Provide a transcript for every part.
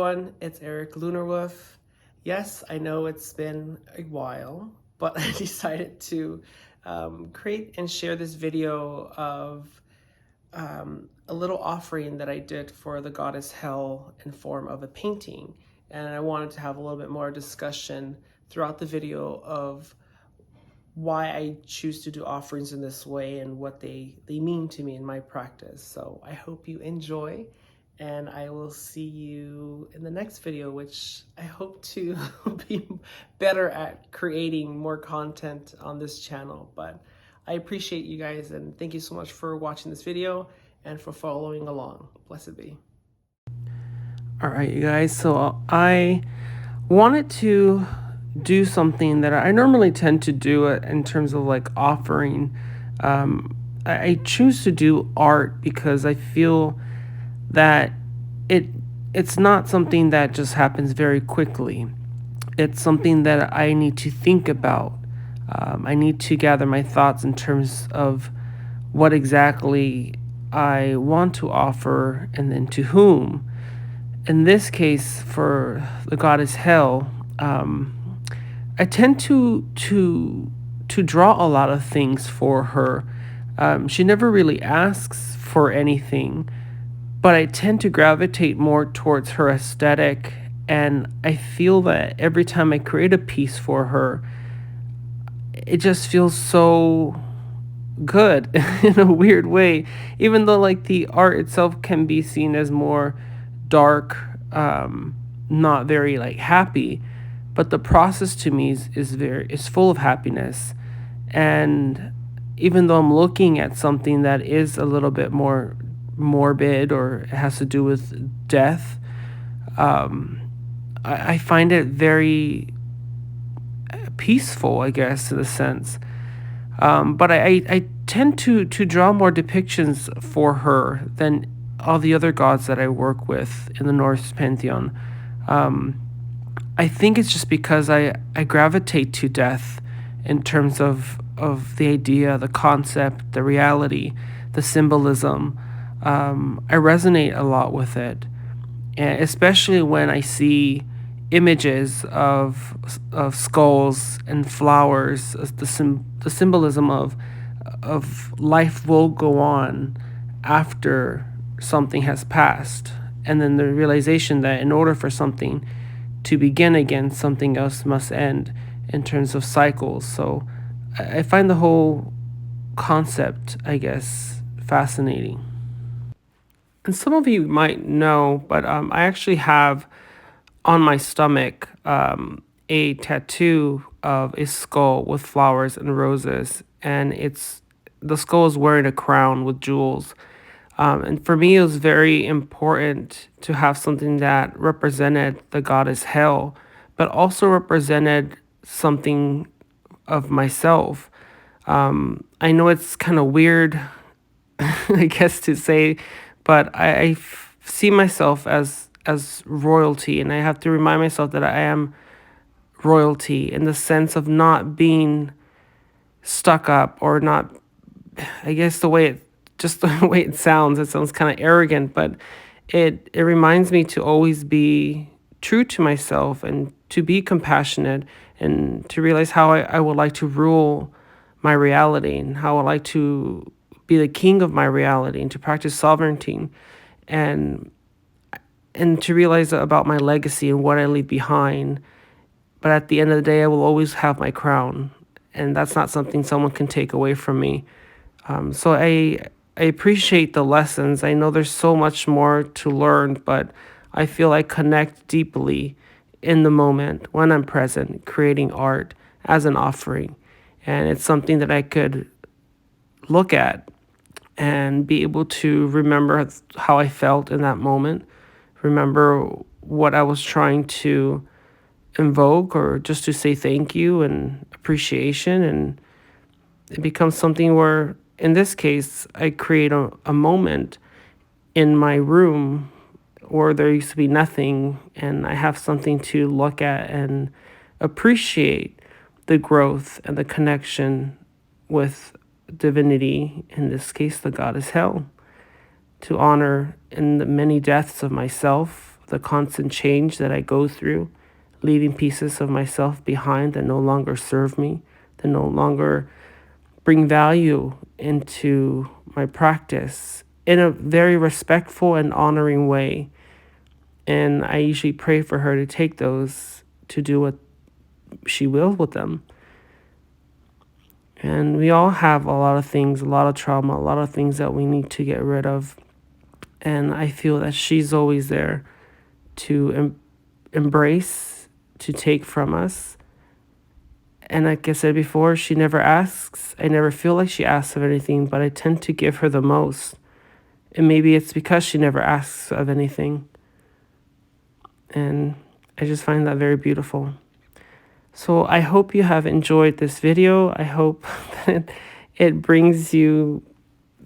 everyone, it's Eric Lunarwolf. Yes, I know it's been a while, but I decided to create and share this video of a little offering that I did for the Goddess Hel in form of a painting. And I wanted to have a little bit more discussion throughout the video of why I choose to do offerings in this way and what they mean to me in my practice. So I hope you enjoy, and I will see you in the next video, which I hope to be better at creating more content on this channel. But I appreciate you guys, and thank you so much for watching this video and for following along. Blessed be. All right, you guys, so I wanted to do something that I normally tend to do in terms of like offering. I choose to do art because I feel that it's not something that just happens very quickly. It's something that I need to think about. I need to gather my thoughts in terms of what exactly I want to offer and then to whom. In this case, for the Goddess Hel, I tend to draw a lot of things for her. She never really asks for anything, but I tend to gravitate more towards her aesthetic, and I feel that every time I create a piece for her, it just feels so good in a weird way, even though like the art itself can be seen as more dark, not very like happy, but the process to me is full of happiness. And even though I'm looking at something that is a little bit more morbid or it has to do with death, I find it very peaceful, I guess, in a sense. But I tend to draw more depictions for her than all the other gods that I work with in the Norse pantheon. I think it's just because I gravitate to death in terms of the idea, the concept, the reality, the symbolism. I resonate a lot with it, and especially when I see images of skulls and flowers, the symbolism of life will go on after something has passed, and then the realization that in order for something to begin again, something else must end in terms of cycles. So I find the whole concept, I guess, fascinating. And some of you might know, but I actually have on my stomach a tattoo of a skull with flowers and roses, and the skull is wearing a crown with jewels. And for me, it was very important to have something that represented the goddess Hel, but also represented something of myself. I know it's kind of weird, I guess, to say, but I see myself as royalty, and I have to remind myself that I am royalty in the sense of not being stuck up or not, I guess the way it sounds kind of arrogant, but it reminds me to always be true to myself and to be compassionate and to realize how I would like to rule my reality and how I would like to be the king of my reality and to practice sovereignty and to realize about my legacy and what I leave behind. But at the end of the day, I will always have my crown, and that's not something someone can take away from me. So I appreciate the lessons. I know there's so much more to learn, but I feel I connect deeply in the moment when I'm present, creating art as an offering. And it's something that I could look at and be able to remember how I felt in that moment, remember what I was trying to invoke, or just to say thank you and appreciation. And it becomes something where, in this case, I create a moment in my room where there used to be nothing, and I have something to look at and appreciate the growth and the connection with divinity, in this case, the Goddess Hel, to honor in the many deaths of myself, the constant change that I go through, leaving pieces of myself behind that no longer serve me, that no longer bring value into my practice in a very respectful and honoring way. And I usually pray for her to take those to do what she will with them. And we all have a lot of things, a lot of trauma, a lot of things that we need to get rid of. And I feel that she's always there to embrace, to take from us. And like I said before, she never asks. I never feel like she asks of anything, but I tend to give her the most. And maybe it's because she never asks of anything. And I just find that very beautiful. So I hope you have enjoyed this video. I hope that it brings you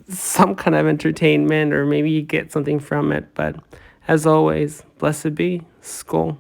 some kind of entertainment, or maybe you get something from it. But as always, blessed be. Skål.